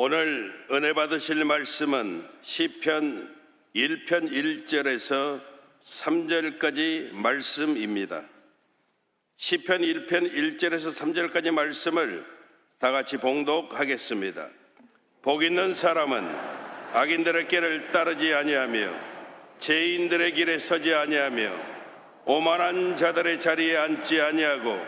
오늘 은혜 받으실 말씀은 시편 1편 1절에서 3절까지 말씀입니다. 시편 1편 1절에서 3절까지 말씀을 다 같이 봉독하겠습니다. 복 있는 사람은 악인들의 길을 따르지 아니하며 죄인들의 길에 서지 아니하며 오만한 자들의 자리에 앉지 아니하고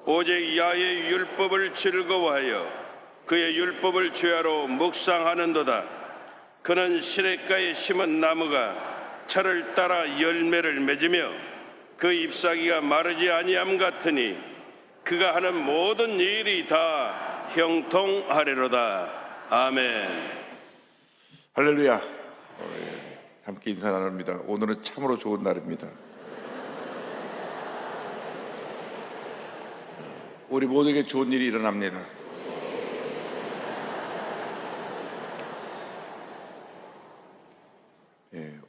오직 야의 율법을 즐거워하여 그의 율법을 주야로 묵상하는도다. 그는 시냇가에 심은 나무가 철을 따라 열매를 맺으며 그 잎사귀가 마르지 아니함 같으니 그가 하는 모든 일이 다 형통하리로다. 아멘. 할렐루야. 함께 인사 나눕니다. 오늘은 참으로 좋은 날입니다. 우리 모두에게 좋은 일이 일어납니다.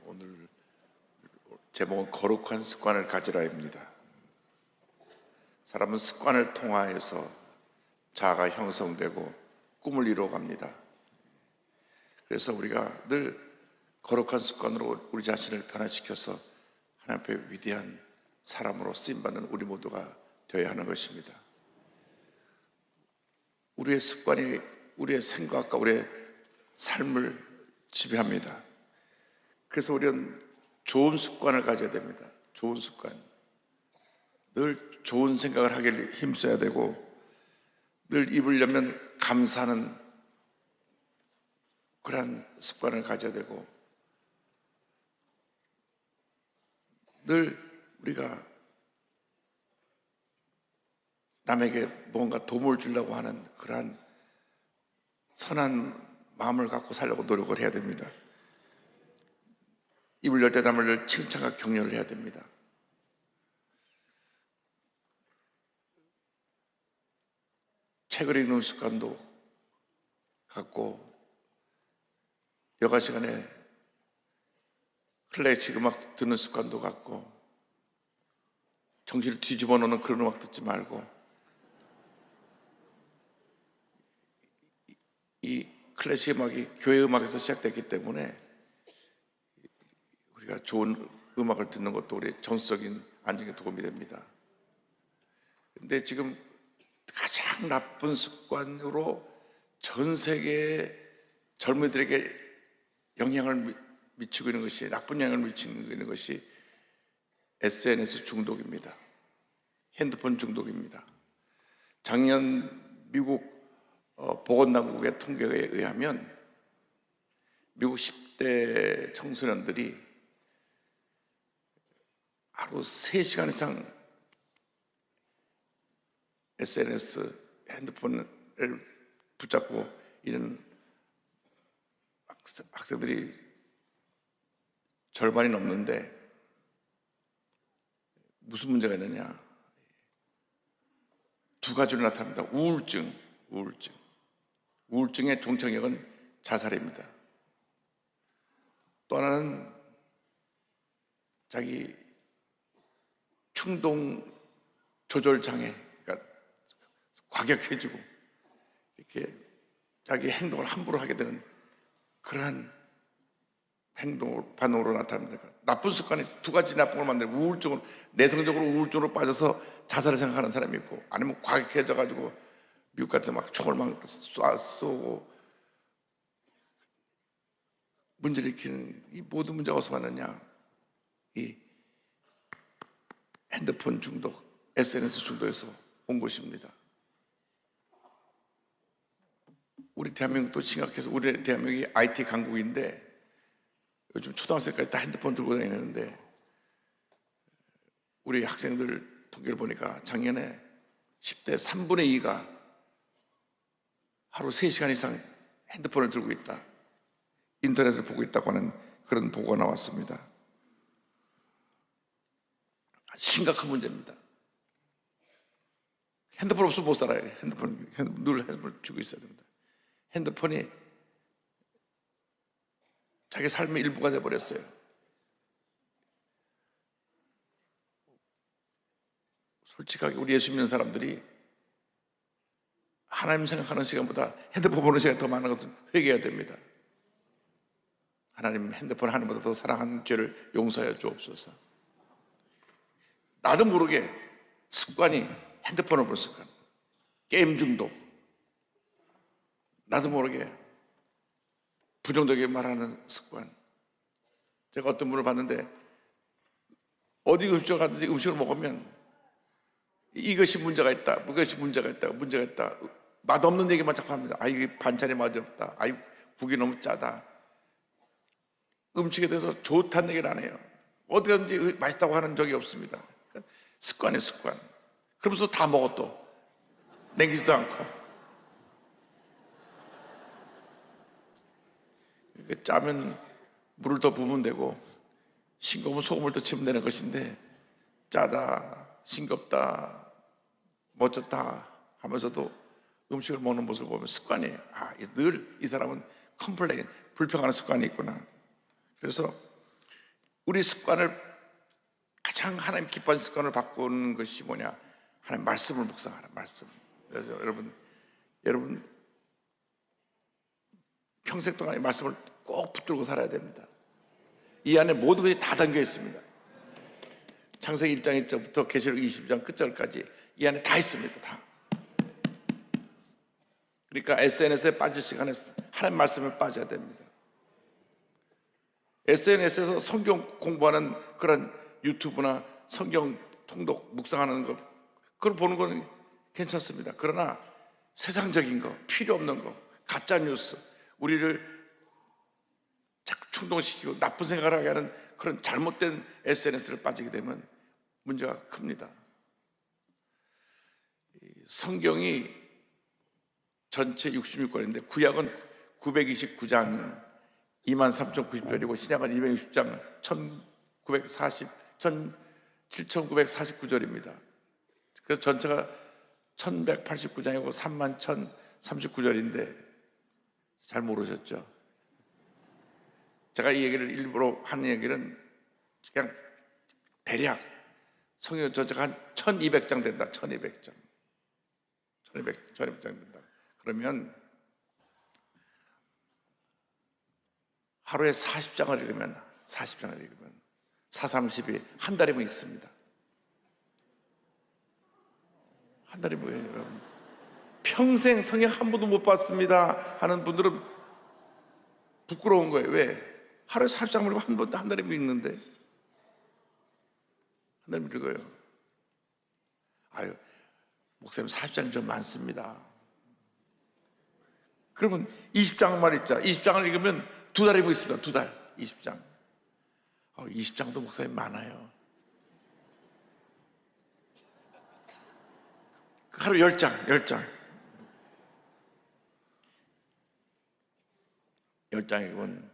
오늘 제목은 거룩한 습관을 가지라입니다. 사람은 습관을 통하여서 자아가 형성되고 꿈을 이루어갑니다. 그래서 우리가 늘 거룩한 습관으로 우리 자신을 변화시켜서 하나님 앞에 위대한 사람으로 쓰임받는 우리 모두가 되어야 하는 것입니다. 우리의 습관이 우리의 생각과 우리의 삶을 지배합니다. 그래서 우리는 좋은 습관을 가져야 됩니다. 좋은 습관. 늘 좋은 생각을 하길 힘써야 되고, 늘 입을 열면 감사하는 그런 습관을 가져야 되고, 늘 우리가 남에게 뭔가 도움을 주려고 하는 그러한 선한 마음을 갖고 살려고 노력을 해야 됩니다. 입을 열 때 남을 칭찬과 격려를 해야 됩니다. 책을 읽는 습관도 갖고, 여가 시간에 클래식 음악 듣는 습관도 갖고, 정신을 뒤집어 놓는 그런 음악 듣지 말고, 이 클래식 음악이 교회 음악에서 시작됐기 때문에 우리가 좋은 음악을 듣는 것도 우리 정서적인 안정에 도움이 됩니다. 근데 지금 가장 나쁜 습관으로 전 세계의 젊은이들에게 영향을 미치고 있는 것이, 나쁜 영향을 미치고 있는 것이 SNS 중독입니다. 핸드폰 중독입니다. 작년 미국 보건당국의 통계에 의하면 미국 10대 청소년들이 하루 3시간 이상 SNS, 핸드폰을 붙잡고 이런 학생들이 절반이 넘는데, 무슨 문제가 있느냐? 두 가지로 나타납니다. 우울증의 종착역은 자살입니다. 또 하나는 자기 충동 조절 장애, 그러니까 과격해지고 이렇게 자기 행동을 함부로 하게 되는 그러한 반응으로 나타납니다. 나쁜 습관이 두 가지 나쁜 걸 만들고, 우울증으로, 내성적으로 우울증으로 빠져서 자살을 생각하는 사람이 있고, 아니면 과격해져 가지고 미국 같은 막 총을 막 쏘고 문제를 일으키는 이 모든 문제가 어디서 왔느냐? 이 핸드폰 중독, SNS 중독에서 온 것입니다. 우리 대한민국도 심각해서, 우리 대한민국이 IT 강국인데 요즘 초등학생까지 다 핸드폰 들고 다니는데, 우리 학생들 통계를 보니까 작년에 10대 3분의 2가 하루 3시간 이상 핸드폰을 들고 있다, 인터넷을 보고 있다고 하는 그런 보고가 나왔습니다. 심각한 문제입니다. 핸드폰 없으면 못 살아요. 늘 핸드폰을 쥐고 있어야 됩니다. 핸드폰이 자기 삶의 일부가 되어버렸어요. 솔직하게 우리 예수 믿는 사람들이 하나님 생각하는 시간보다 핸드폰 보는 시간이 더 많은 것은 회개해야 됩니다. 하나님, 핸드폰 하나님보다 더 사랑하는 죄를 용서하여 주옵소서. 나도 모르게 습관이 핸드폰을 보는 습관, 게임 중독, 나도 모르게 부정적이게 말하는 습관. 제가 어떤 분을 봤는데 어디 음식을 가든지 음식을 먹으면 이것이 문제가 있다, 이것이 문제가 있다, 문제가 있다, 맛없는 얘기만 자꾸 합니다. 아, 이게 반찬이 맛없다, 아, 국이 너무 짜다. 음식에 대해서 좋다는 얘기를 안 해요. 어디 가든지 맛있다고 하는 적이 없습니다. 그러니까 습관이에요, 습관. 그러면서 다 먹어 또 남기지도 않고. 짜면 물을 더 부으면 되고 싱거우면 소금을 더 치면 되는 것인데, 짜다, 싱겁다, 멋졌다 하면서도 음식을 먹는 모습을 보면 습관이에요. 아, 늘 이 사람은 컴플레인, 불평하는 습관이 있구나. 그래서 우리 습관을, 가장 하나님 기뻐하는 습관을 바꾸는 것이 뭐냐? 하나님 말씀을 묵상하는 말씀. 그래서 여러분 평생 동안 이 말씀을 꼭 붙들고 살아야 됩니다. 이 안에 모든 것이 다 담겨 있습니다. 창세기 1장 1절부터 계시록 20장 끝절까지 이 안에 다 있습니다. 다. 그러니까 SNS에 빠질 시간에 하나님 말씀에 빠져야 됩니다. SNS에서 성경 공부하는 그런 유튜브나 성경 통독 묵상하는 것, 그걸 보는 건 괜찮습니다. 그러나 세상적인 거, 필요 없는 거, 가짜 뉴스, 우리를 자꾸 충동시키고 나쁜 생각을 하게 하는 그런 잘못된 SNS를 빠지게 되면 문제가 큽니다. 성경이 전체 66권인데 구약은 929장 23,090절이고 신약은 260장 7,949절입니다. 그래서 전체가 1,189장이고 31,039절인데 잘 모르셨죠? 제가 이 얘기를 일부러 하는 얘기는 그냥 대략 성경 전체가 한 1,200장 된다. 1,200장. 1,200장 된다. 그러면 하루에 40장을 읽으면 4,30이 한 달이면 읽습니다. 한 달이 뭐예요, 여러분? 평생 성경 한 번도 못 봤습니다 하는 분들은 부끄러운 거예요. 왜? 하루에 40장을 한 달이면 읽는데, 한 달이면 읽어요. 아유, 목사님 40장이 좀 많습니다. 그러면 20장만 읽자. 20장을 읽으면 2달이면 있습니다. 2달, 20장. 20장도 목사님 많아요. 하루 10장. 10장이면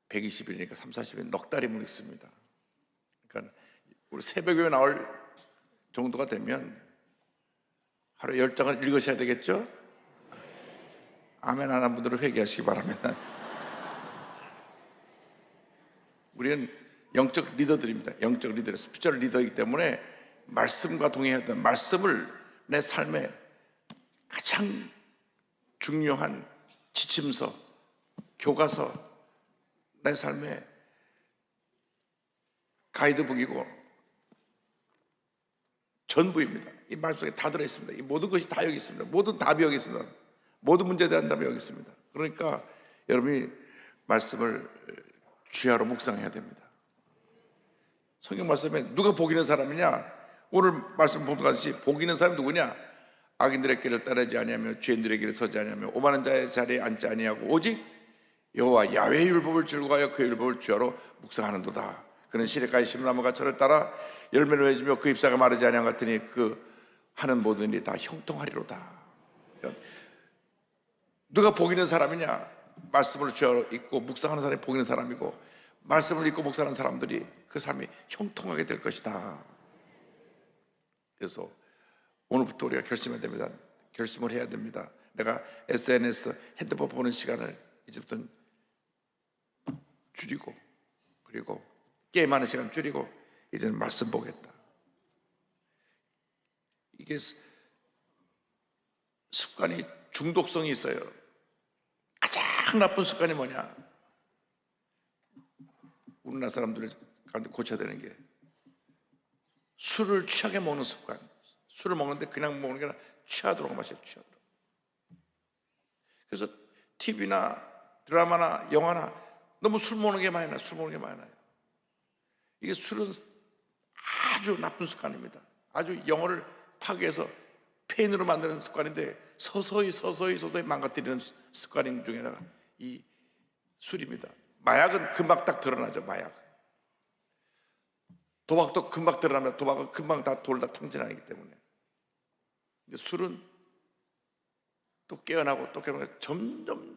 120일이니까 3, 40일 넉 달이면 있습니다. 그러니까 우리 새벽에 나올 정도가 되면 하루에 10장을 읽으셔야 되겠죠? 아멘 안 한 분들은 회개하시기 바랍니다. 우리는 영적 리더들입니다. 영적 리더, 스피처럴 리더이기 때문에 말씀과 동행해야 되는, 말씀을 내 삶의 가장 중요한 지침서, 교과서, 내 삶의 가이드북이고 전부입니다. 이 말 속에 다 들어있습니다. 이 모든 것이 다 여기 있습니다. 모든 답이 여기 있습니다. 모든 문제에 대한 답이 여기 있습니다. 그러니까 여러분이 말씀을 주야로 묵상해야 됩니다. 성경 말씀에 누가 복 있는 사람이냐? 오늘 말씀 보는 것이 복 있는 사람이 누구냐? 악인들의 길을 따르지 아니하며 죄인들의 길을 서지 아니하며 오만한 자의 자리에 앉지 아니하고 오직 여호와 야훼의 율법을 즐거워하여 그 율법을 주야로 묵상하는도다. 그는 시냇가의 시므나무 가처를 따라 열매를 맺으며 그 잎사가 마르지 아니한 같으니 그 하는 모든 일이 다 형통하리로다. 그러니까 누가 복 있는 사람이냐? 말씀을 주야로 읽고 묵상하는 사람이 복 있는 사람이고, 말씀을 읽고 묵상하는 사람들이 그 삶이 형통하게 될 것이다. 그래서 오늘부터 우리가 결심해야 됩니다. 결심을 해야 됩니다. 내가 SNS, 핸드폰 보는 시간을 이제부터는 줄이고, 그리고 게임하는 시간 줄이고 이제는 말씀 보겠다. 이게 습관이 중독성이 있어요. 가장 나쁜 습관이 뭐냐? 우리나라 사람들 가운데 고쳐야 되는 게 술을 취하게 먹는 습관. 술을 먹는데 그냥 먹는 게 아니라 취하도록 마셔요. 취하도록. 그래서 TV나 드라마나 영화나 너무 술 먹는 게 많이 나요. 술 먹는 게 많이 나요. 이게 술은 아주 나쁜 습관입니다. 아주 영혼을 파괴해서 폐인으로 만드는 습관인데 서서히 망가뜨리는 습관 중에 하나가 이 술입니다. 마약은 금방 딱 드러나죠. 마약. 도박도 금방 드러나면 도박은 금방 다 돌다 탕진하기 때문에. 근데 술은 또 깨어나고 또 깨어나고 점점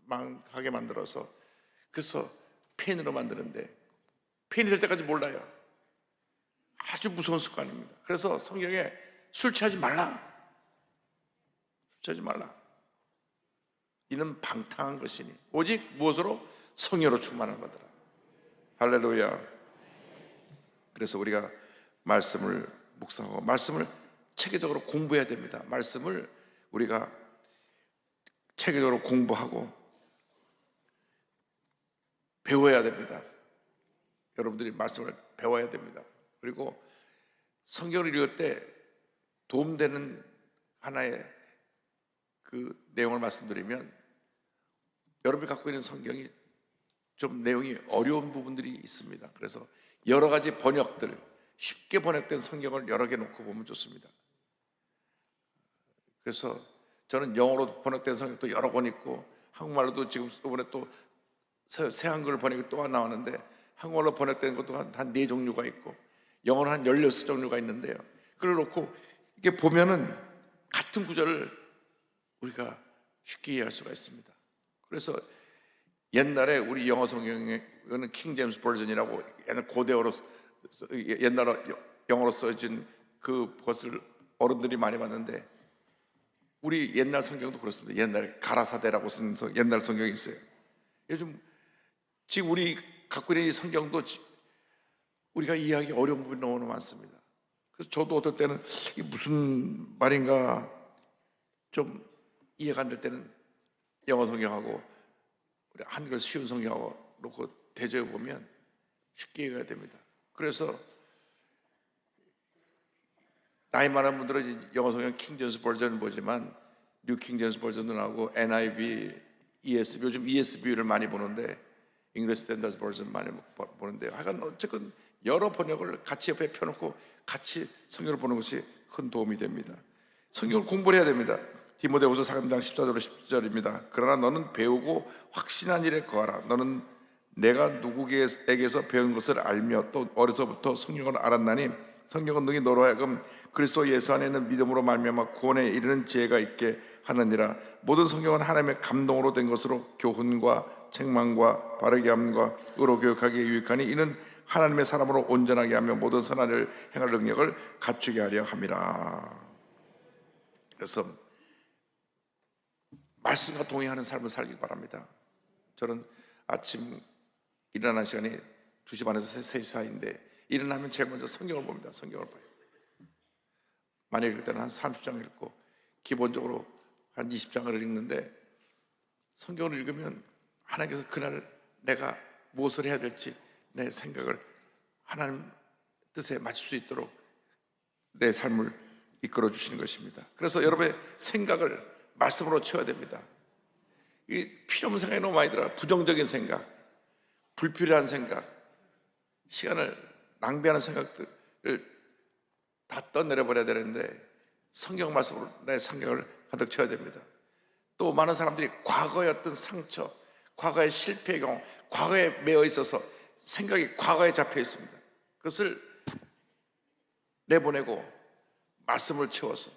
망하게 만들어서 그래서 폐인으로 만드는데 폐인이 될 때까지 몰라요. 아주 무서운 습관입니다. 그래서 성경에 술 취하지 말라. 술 취하지 말라. 이는 방탕한 것이니 오직 무엇으로? 성령으로 충만을 받으라. 할렐루야. 그래서 우리가 말씀을 묵상하고 말씀을 체계적으로 공부해야 됩니다. 말씀을 우리가 체계적으로 공부하고 배워야 됩니다. 여러분들이 말씀을 배워야 됩니다. 그리고 성경을 읽을 때 도움되는 하나의 그 내용을 말씀드리면, 여러분이 갖고 있는 성경이 좀 내용이 어려운 부분들이 있습니다. 그래서 여러 가지 번역들, 쉽게 번역된 성경을 여러 개 놓고 보면 좋습니다. 그래서 저는 영어로 번역된 성경도 여러 권 있고 한국말로도 지금 이번에 또 새 한글 번역이 또 하나 나왔는데 한국말로 번역된 것도 한 4종류가 있고 영어는 한 16종류가 있는데요. 그걸 놓고 이게 보면은 같은 구절을 우리가 쉽게 이해할 수가 있습니다. 그래서 옛날에 우리 영어 성경에는 킹 제임스 버전이라고 옛날 고대어로 옛날 영어로 써진 그것을 어른들이 많이 봤는데 우리 옛날 성경도 그렇습니다. 옛날에 가라사대라고 쓴 옛날 성경이 있어요. 요즘 지금 우리 갖고 있는 이 성경도 우리가 이해하기 어려운 부분이 너무 많습니다. 그래서 저도 어떨 때는 이게 무슨 말인가 좀 이해가 안 될 때는 영어 성경하고 우리 한글 쉬운 성경하고 놓고 대조해 보면 쉽게 이해가 됩니다. 그래서 나이 많은 분들은 영어 성경 킹 제임스 버전을 보지만 뉴 킹 제임스 버전도 나오고 NIV, ESV, 요즘 ESV를 많이 보는데 잉글리시 스탠더드 버전 많이 보는데 하여간 어쨌든 여러 번역을 같이 옆에 펴놓고 같이 성경을 보는 것이 큰 도움이 됩니다. 성경을 공부를 해야 됩니다. 디모데후서 3장 14절 10절입니다. 그러나 너는 배우고 확신한 일에 거하라. 너는 내가 누구에게서 배운 것을 알며 또 어려서부터 성경을 알았나니 성경은 능히 너로 하여금 그리스도 예수 안에 있는 믿음으로 말미암아 구원에 이르는 지혜가 있게 하느니라. 모든 성경은 하나님의 감동으로 된 것으로 교훈과 책망과 바르게 함과 의로 교육하기에 유익하니 이는 하나님의 사람으로 온전하게 하며 모든 선한 일을 행할 능력을 갖추게 하려 함이라. 그래서 말씀과 동의하는 삶을 살길 바랍니다. 저는 아침 일어나는 시간이 2시 반에서 3시 사이인데 일어나면 제일 먼저 성경을 봅니다. 성경을 봐요. 많이 읽을 때는 한 30장 읽고 기본적으로 한 20장을 읽는데 성경을 읽으면 하나님께서 그날 내가 무엇을 해야 될지 내 생각을 하나님 뜻에 맞출 수 있도록 내 삶을 이끌어 주시는 것입니다. 그래서 여러분의 생각을 말씀으로 채워야 됩니다. 이 필요없는 생각이 너무 많이 들어요. 부정적인 생각, 불필요한 생각, 시간을 낭비하는 생각들을 다 떠내려버려야 되는데 성경 말씀으로 내 생각을 가득 채워야 됩니다. 또 많은 사람들이 과거의 어떤 상처, 과거의 실패의 경우, 과거에 매여 있어서 생각이 과거에 잡혀 있습니다. 그것을 내보내고 말씀을 채워서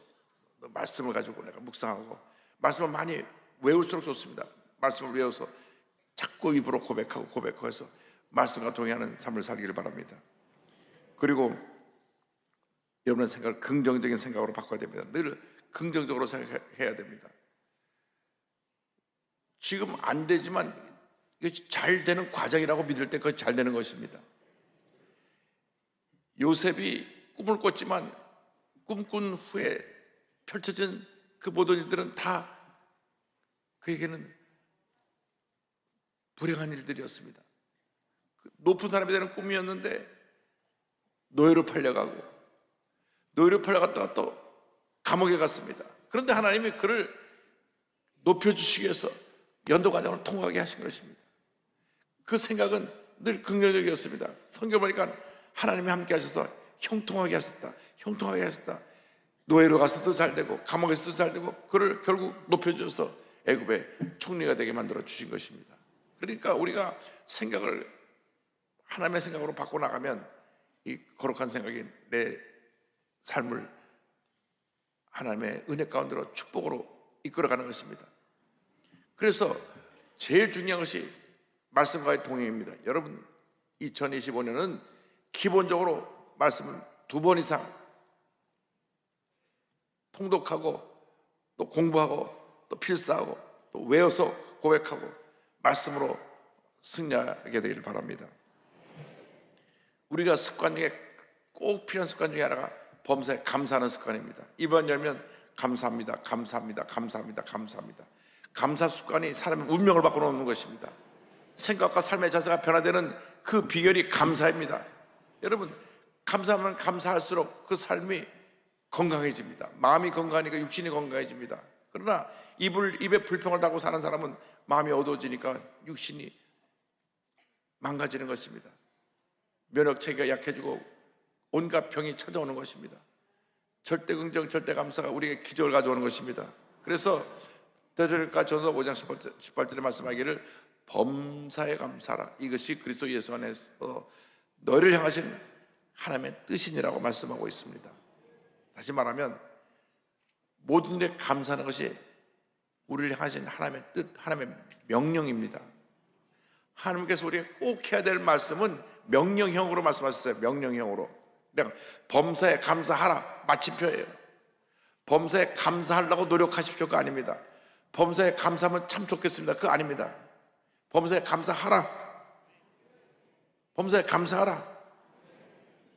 말씀을 가지고 내가 묵상하고 말씀을 많이 외울수록 좋습니다. 말씀을 외워서 자꾸 입으로 고백하고 해서 말씀과 동의하는 삶을 살기를 바랍니다. 그리고 여러분의 생각을 긍정적인 생각으로 바꿔야 됩니다. 늘 긍정적으로 생각해야 됩니다. 지금 안 되지만 잘 되는 과정이라고 믿을 때 그거 잘 되는 것입니다. 요셉이 꿈을 꿨지만 꿈꾼 후에 펼쳐진 그 모든 일들은 다 그에게는 불행한 일들이었습니다. 높은 사람이 되는 꿈이었는데 노예로 팔려가고, 노예로 팔려갔다가 또 감옥에 갔습니다. 그런데 하나님이 그를 높여주시기 위해서 연도 과정을 통과하게 하신 것입니다. 그 생각은 늘 긍정적이었습니다. 성경 보니까 하나님이 함께 하셔서 형통하게 하셨다, 형통하게 하셨다. 노예로 가서도 잘 되고 감옥에서도 잘 되고, 그를 결국 높여주셔서 애굽의 총리가 되게 만들어 주신 것입니다. 그러니까 우리가 생각을 하나님의 생각으로 바꿔 나가면 이 거룩한 생각이 내 삶을 하나님의 은혜 가운데로 축복으로 이끌어가는 것입니다. 그래서 제일 중요한 것이 말씀과의 동행입니다. 여러분, 2025년은 기본적으로 말씀을 2번 이상 통독하고, 또 공부하고, 또 필사하고, 또 외워서 고백하고 말씀으로 승리하게 되기를 바랍니다. 우리가 습관 중에 꼭 필요한 습관 중에 하나가 범사에 감사하는 습관입니다. 입안 열면 감사합니다, 감사합니다, 감사합니다, 감사합니다. 감사 습관이 사람의 운명을 바꿔놓는 것입니다. 생각과 삶의 자세가 변화되는 그 비결이 감사입니다. 여러분, 감사하면 감사할수록 그 삶이 건강해집니다. 마음이 건강하니까 육신이 건강해집니다. 그러나 입에 불평을 달고 사는 사람은 마음이 어두워지니까 육신이 망가지는 것입니다. 면역 체계가 약해지고 온갖 병이 찾아오는 것입니다. 절대 긍정, 절대 감사가 우리에게 기적을 가져오는 것입니다. 그래서 데살로니가 전서 5장 18절에 말씀하기를 범사에 감사라, 이것이 그리스도 예수 안에서 너희를 향하신 하나님의 뜻이니라고 말씀하고 있습니다. 다시 말하면 모든 일에 감사하는 것이 우리를 향하신 하나님의 뜻, 하나님의 명령입니다. 하나님께서 우리에게 꼭 해야 될 말씀은 명령형으로 말씀하셨어요. 명령형으로. 그냥 범사에 감사하라, 마침표예요. 범사에 감사하려고 노력하십시오가 아닙니다. 범사에 감사하면 참 좋겠습니다, 그거 아닙니다. 범사에 감사하라, 범사에 감사하라.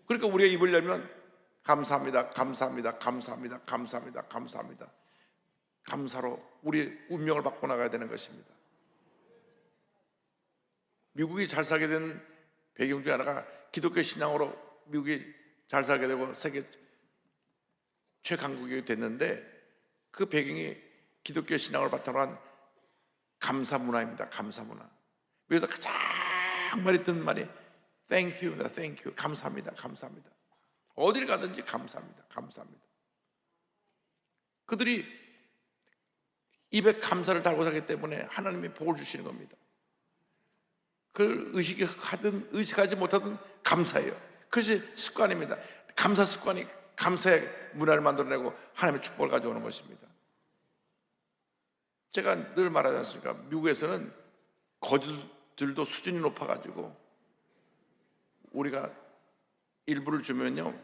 그러니까 우리가 입을 열면 감사합니다, 감사합니다, 감사합니다, 감사합니다, 감사합니다. 감사로 우리 운명을 바꿔나가야 되는 것입니다. 미국이 잘 살게 된 배경 중에 하나가 기독교 신앙으로 미국이 잘 살게 되고 세계 최강국이 됐는데, 그 배경이 기독교 신앙을 바탕으로 한 감사 문화입니다. 감사 문화. 그래서 가장 많이 듣는 말이 Thank you입니다. Thank you. 감사합니다. 감사합니다. 어딜 가든지 감사합니다. 감사합니다. 그들이 입에 감사를 달고 살기 때문에 하나님이 복을 주시는 겁니다. 그걸 의식하든 의식하지 못하든 감사해요. 그것이 습관입니다. 감사 습관이 감사의 문화를 만들어내고 하나님의 축복을 가져오는 것입니다. 제가 늘 말하지 않습니까? 미국에서는 거지들도 수준이 높아가지고 우리가 일부를 주면요,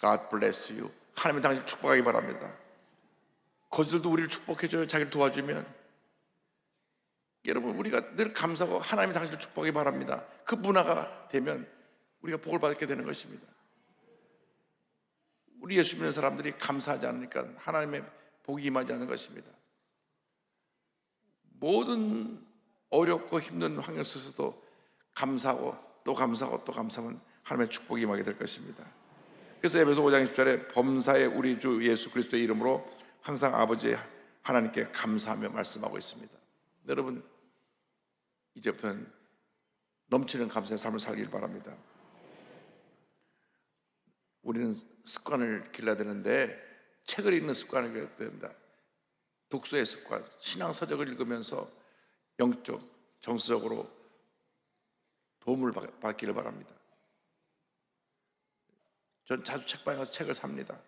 God bless you, 하나님이 당신 축복하기 바랍니다. 거지들도 우리를 축복해줘요, 자기를 도와주면. 여러분, 우리가 늘 감사하고 하나님이 당신을 축복하기 바랍니다, 그 문화가 되면 우리가 복을 받게 되는 것입니다. 우리 예수 믿는 사람들이 감사하지 않으니까 하나님의 복이 임하지 않는 것입니다. 모든 어렵고 힘든 환경 속에서도 감사하고 또 감사하고 또 감사하면 하나님의 축복이 임하게 될 것입니다. 그래서 에베소 5장 10절에 범사에 우리 주 예수 그리스도의 이름으로 항상 아버지 하나님께 감사하며 말씀하고 있습니다. 여러분, 이제부터는 넘치는 감사의 삶을 살길 바랍니다. 우리는 습관을 길러야 되는데 책을 읽는 습관을 길러야 됩니다. 독서의 습관, 신앙서적을 읽으면서 영적, 정서적으로 도움을 받기를 바랍니다. 전 자주 책방에 가서 책을 삽니다.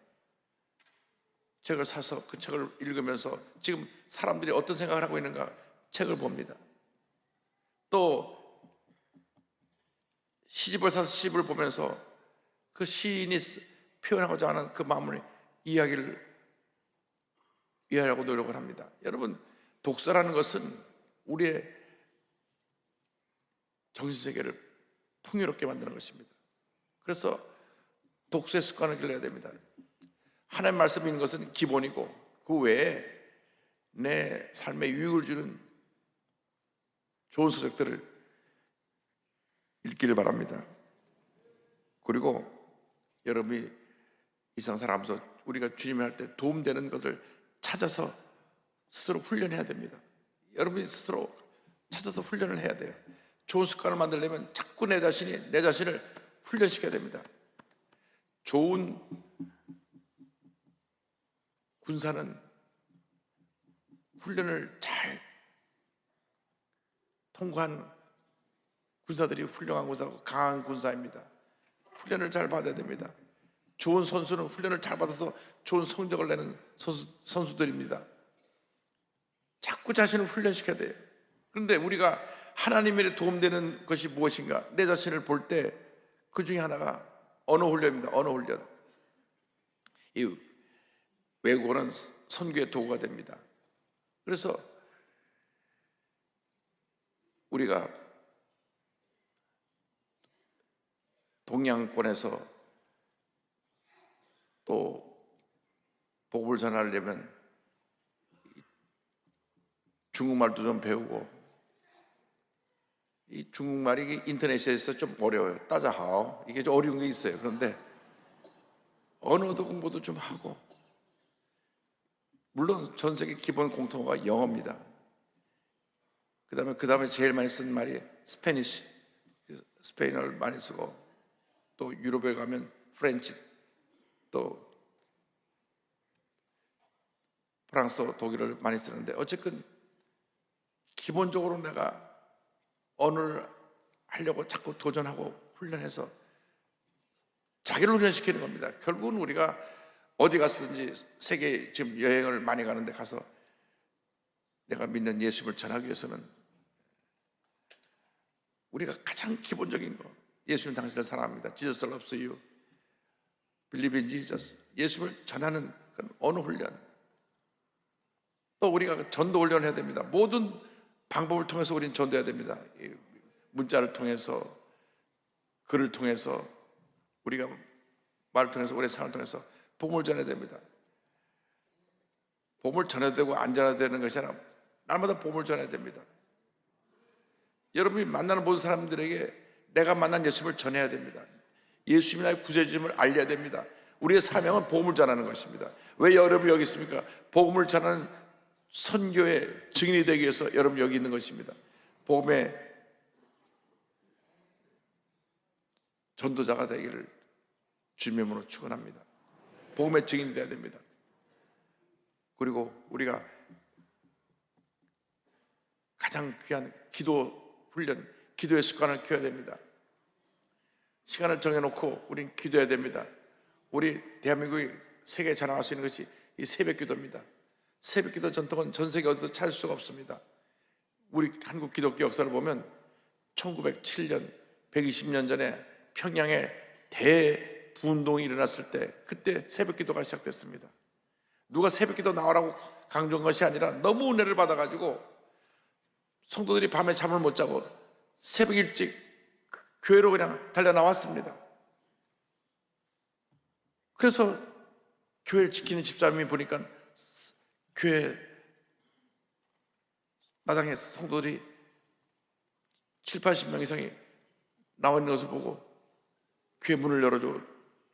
책을 사서 그 책을 읽으면서 지금 사람들이 어떤 생각을 하고 있는가 책을 봅니다. 또 시집을 사서 시집을 보면서 그 시인이 표현하고자 하는 그 마음을 이해하려고 노력을 합니다. 여러분, 독서라는 것은 우리의 정신세계를 풍요롭게 만드는 것입니다. 그래서 독서의 습관을 길러야 됩니다. 하나님 말씀이 있는 것은 기본이고 그 외에 내 삶에 유익을 주는 좋은 서적들을 읽기를 바랍니다. 그리고 여러분이 일상생활하면서 우리가 주님을 할 때 도움되는 것을 찾아서 스스로 훈련해야 됩니다. 여러분이 스스로 찾아서 훈련을 해야 돼요. 좋은 습관을 만들려면 자꾸 내 자신을 훈련시켜야 됩니다. 좋은 군사는 훈련을 잘 통과한 군사들이 훌륭한 군사고 강한 군사입니다. 훈련을 잘 받아야 됩니다. 좋은 선수는 훈련을 잘 받아서 좋은 성적을 내는 선수들입니다. 자꾸 자신을 훈련시켜야 돼요. 그런데 우리가 하나님의 도움되는 것이 무엇인가? 내 자신을 볼 때 그 중에 하나가 언어 훈련입니다. 언어 훈련. 이 외국어는 선교의 도구가 됩니다. 그래서 우리가 동양권에서 또 복음을 전하려면 중국말도 좀 배우고, 이 중국말이 인터넷에서 좀 어려워요. 따자하오 이게 좀 어려운 게 있어요. 그런데 언어도 공부도 좀 하고, 물론 전 세계 기본 공통어가 영어입니다. 그 다음에 제일 많이 쓰는 말이 스페니쉬, 스페인어를 많이 쓰고, 또 유럽에 가면 프렌치, 또 프랑스어, 독일어를 많이 쓰는데, 어쨌든 기본적으로 내가 언어를 하려고 자꾸 도전하고 훈련해서 자기를 훈련시키는 겁니다. 결국은 우리가 어디 갔든지 세계 지금 여행을 많이 가는데 가서 내가 믿는 예수님을 전하기 위해서는 우리가 가장 기본적인 거, 예수님 당신을 사랑합니다. Jesus loves you. Believe in Jesus. 예수님을 전하는 그런 언어 훈련. 또 우리가 전도 훈련을 해야 됩니다. 모든 방법을 통해서 우리는 전도해야 됩니다. 문자를 통해서, 글을 통해서, 우리가 말을 통해서, 우리의 삶을 통해서 복음을 전해야 됩니다. 복음을 전해야 되고 안 전해야 되는 것이 아니라 날마다 복음을 전해야 됩니다. 여러분이 만나는 모든 사람들에게 내가 만난 예수님을 전해야 됩니다. 예수님이 나의 구세주임을 알려야 됩니다. 우리의 사명은 복음을 전하는 것입니다. 왜 여러분이 여기 있습니까? 복음을 전하는 선교의 증인이 되기 위해서 여러분 여기 있는 것입니다. 복음의 전도자가 되기를 주님의 이름으로 축원합니다. 복음의 증인이 되어야 됩니다. 그리고 우리가 가장 귀한 기도 훈련, 기도의 습관을 키워야 됩니다. 시간을 정해놓고 우린 기도해야 됩니다. 우리 대한민국이 세계에 자랑할 수 있는 것이 이 새벽 기도입니다. 새벽 기도 전통은 전 세계 어디도 찾을 수가 없습니다. 우리 한국 기독교 역사를 보면 1907년 120년 전에 평양에 대부운동이 일어났을 때 그때 새벽 기도가 시작됐습니다. 누가 새벽 기도 나오라고 강조한 것이 아니라 너무 은혜를 받아가지고 성도들이 밤에 잠을 못 자고 새벽 일찍 교회로 그냥 달려 나왔습니다. 그래서 교회를 지키는 집사님이 보니까 교회 마당에 성도들이 7, 80명 이상이 나와 있는 것을 보고 교회 문을 열어줘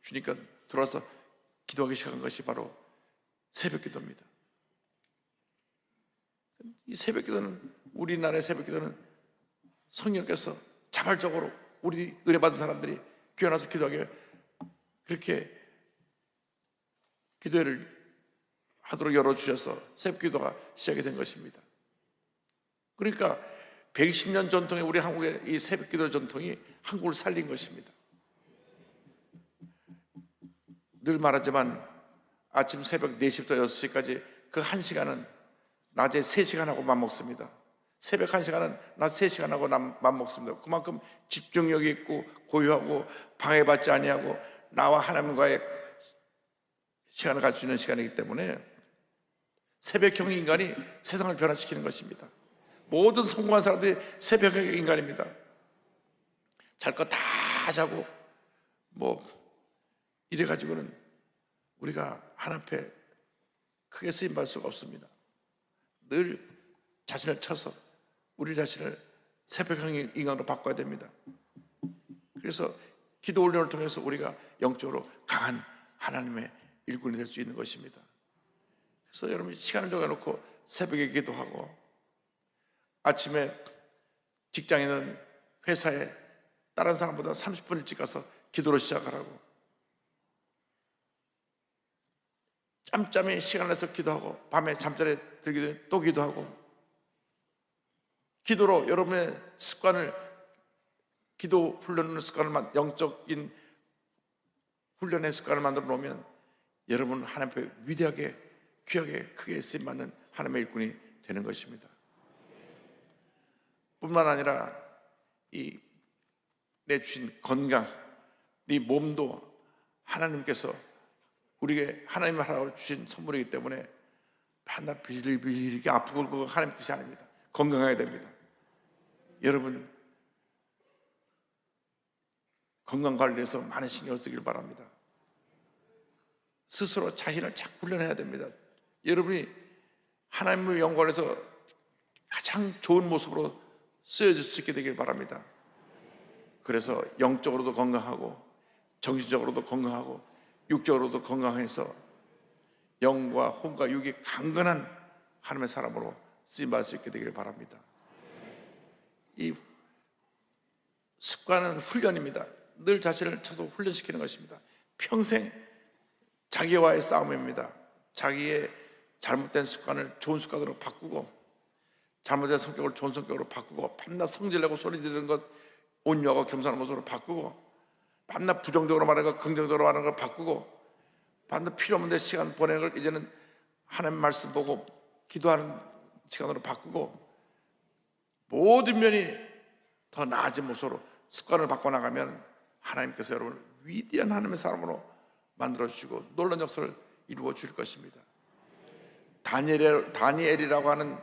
주니까 들어와서 기도하기 시작한 것이 바로 새벽 기도입니다. 이 새벽 기도는, 우리나라의 새벽 기도는 성령께서 자발적으로 우리 은혜 받은 사람들이 교회 나서 기도하게 그렇게 기도회를 하도록 열어주셔서 새벽 기도가 시작이 된 것입니다. 그러니까 120년 전통의 우리 한국의 이 새벽 기도 전통이 한국을 살린 것입니다. 늘 말하지만 아침 새벽 4시부터 6시까지 그 1시간은 낮에 3시간 하고 맘먹습니다. 새벽 1시간은 낮 3시간 하고 맘먹습니다. 그만큼 집중력이 있고 고요하고 방해받지 아니하고 나와 하나님과의 시간을 가질 수 있는 시간이기 때문에 새벽형 인간이 세상을 변화시키는 것입니다. 모든 성공한 사람들이 새벽형 인간입니다. 잘 거 다 자고 이래가지고는 우리가 하나님 앞에 크게 쓰임받을 수가 없습니다. 늘 자신을 쳐서 우리 자신을 새벽형 인간으로 바꿔야 됩니다. 그래서 기도 훈련을 통해서 우리가 영적으로 강한 하나님의 일꾼이 될 수 있는 것입니다. 그래서 여러분 시간을 정해놓고 새벽에 기도하고, 아침에 직장인은 회사에 다른 사람보다 30분 일찍 가서 기도로 시작하라고, 짬짬이 시간을 내서 기도하고, 밤에 잠자리에 들기 전에 또 기도하고, 기도로 여러분의 습관을, 기도 훈련의 습관을, 영적인 훈련의 습관을 만들어 놓으면 여러분은 하나님 앞에 위대하게, 귀하게, 크게 쓰임받는 하나님의 일꾼이 되는 것입니다. 뿐만 아니라 이 내주신 건강, 이 몸도 하나님께서 우리에게 하나님의 하라고 주신 선물이기 때문에 반드시 비리비리게 아프고 그거 하나님 뜻이 아닙니다. 건강해야 됩니다. 여러분 건강 관리에서 많은 신경을 쓰길 바랍니다. 스스로 자신을 자꾸 훈련해야 됩니다. 여러분이 하나님의 영광에서 가장 좋은 모습으로 쓰여질 수 있게 되길 바랍니다. 그래서 영적으로도 건강하고 정신적으로도 건강하고 육적으로도 건강해서 영과 혼과 육이 강건한 하나님의 사람으로 쓰임받을 수 있게 되길 바랍니다. 이 습관은 훈련입니다. 늘 자신을 쳐서 훈련시키는 것입니다. 평생 자기와의 싸움입니다. 자기의 잘못된 습관을 좋은 습관으로 바꾸고, 잘못된 성격을 좋은 성격으로 바꾸고, 밤낮 성질내고 소리 지르는 것 온유하고 겸손한 모습으로 바꾸고, 밤낮 부정적으로 말하는 것 긍정적으로 말하는 걸 바꾸고, 밤낮 필요 없는데 시간 보내는 걸 이제는 하나님 말씀 보고 기도하는 시간으로 바꾸고, 모든 면이 더 나아진 모습으로 습관을 바꿔나가면 하나님께서 여러분을 위대한 하나님의 사람으로 만들어주시고 놀라운 역사를 이루어 주실 것입니다. 다니엘이라고 하는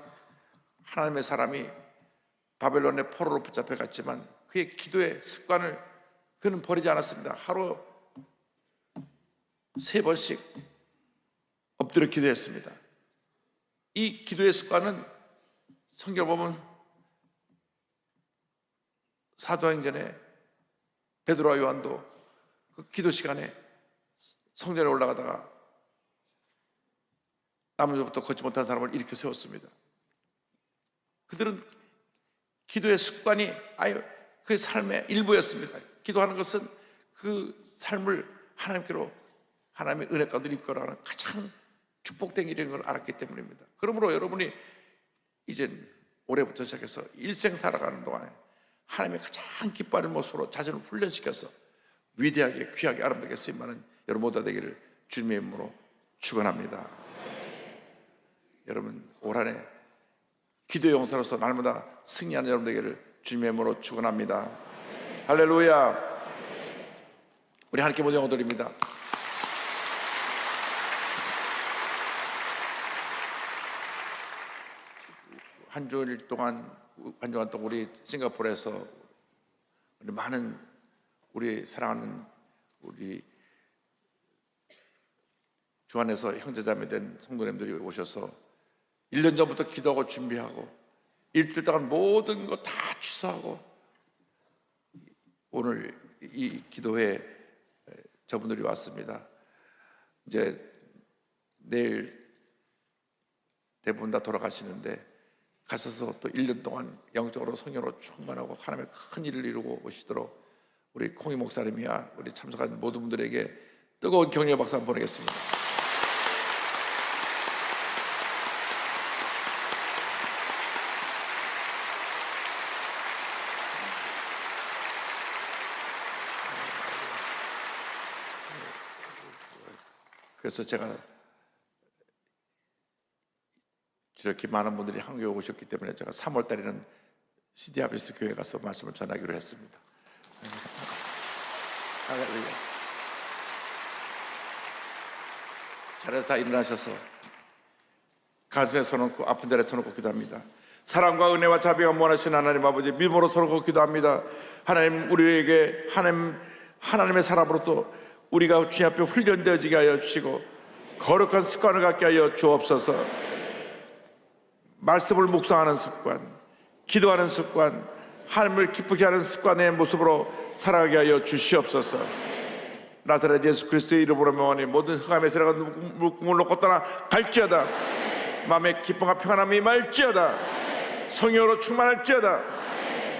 하나님의 사람이 바벨론의 포로로 붙잡혀 갔지만 그의 기도의 습관을 그는 버리지 않았습니다. 하루 3번씩 엎드려 기도했습니다. 이 기도의 습관은 성경을 보면 사도행전에 베드로와 요한도 그 기도 시간에 성전에 올라가다가 나무에서부터 걷지 못한 사람을 일으켜 세웠습니다. 그들은 기도의 습관이 아예 그 삶의 일부였습니다. 기도하는 것은 그 삶을 하나님께로, 하나님의 은혜 가운데 이끌어가는 가장 축복된 일인 걸 알았기 때문입니다. 그러므로 여러분이 이제 올해부터 시작해서 일생 살아가는 동안에 하나님의 가장 기뻐하는 모습으로 자신을 훈련시켜서 위대하게, 귀하게, 아름답게 쓰임받는 여러분 모두 되기를 주님의 이름으로 축원합니다. 여러분 올 한 해 기도의 용사로서 날마다 승리하는 여러분 되기를 주님의 이름으로 축원합니다. 할렐루야. 우리 하나님께 모든 영광 드립니다. 한 주일 동안 우리 싱가포르에서 우리 많은 우리 사랑하는 우리 주 안에서 형제자매 된 성도님들이 오셔서 1년 전부터 기도하고 준비하고 일주일 동안 모든 거 다 취소하고 오늘 이 기도회에 저분들이 왔습니다. 이제 내일 대부분 다 돌아가시는데 가셔서 또 1년 동안 영적으로 성령으로 충만하고 하나님의 큰 일을 이루고 오시도록 우리 콩이 목사님이야 우리 참석한 모든 분들에게 뜨거운 격려 박수 한번 보내겠습니다. 그래서 제가 이렇게 많은 분들이 한국에 오셨기 때문에 제가 3월 달에는 시디아비스 교회에 가서 말씀을 전하기로 했습니다. 할렐루야. 자리에서 다 일어나셔서 가슴에 손 얹고 아픈 자리에 손 얹고 기도합니다. 사랑과 은혜와 자비가 무한하신 하나님 아버지, 믿음으로 손 얹고 기도합니다. 하나님, 우리에게 하나님의 사람으로서 우리가 주님 앞에 훈련되어지게 하여 주시고 거룩한 습관을 갖게 하여 주옵소서. 말씀을 묵상하는 습관, 기도하는 습관, 하나님을 기쁘게 하는 습관의 모습으로 살아가게 하여 주시옵소서. 나사렛 예수 그리스도의 이름으로 명하니 모든 흑암의 세력과 물꿈을 놓고 떠나 갈지어다. 마음의 기쁨과 평안함이 임할지어다. 성령으로 충만할지어다.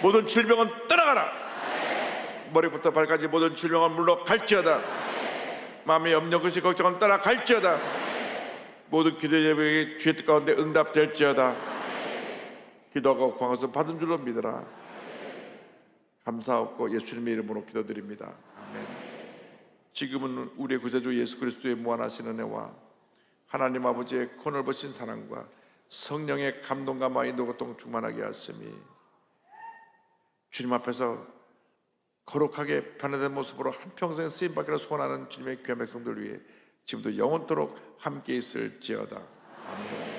모든 질병은 떠나가라. 머리부터 발까지 모든 질병은 물러갈지어다. 마음의 염려 근심 걱정은 떠나갈지어다. 모든 기도 제목의 주의 뜻 가운데 응답될지어다. 기도하고 구한 것은 받은 줄로 믿어라. 감사하고 예수님의 이름으로 기도드립니다. 아멘. 지금은 우리의 구세주 예수 그리스도의 무한하신 은혜와 하나님 아버지의 코넓으신 사랑과 성령의 감동과 마인도 고통 충만하게 하심이 주님 앞에서 거룩하게 변화된 모습으로 한평생 쓰임받기를 소원하는 주님의 귀한 백성들 위해 지금도 영원토록 함께 있을지어다. 아멘.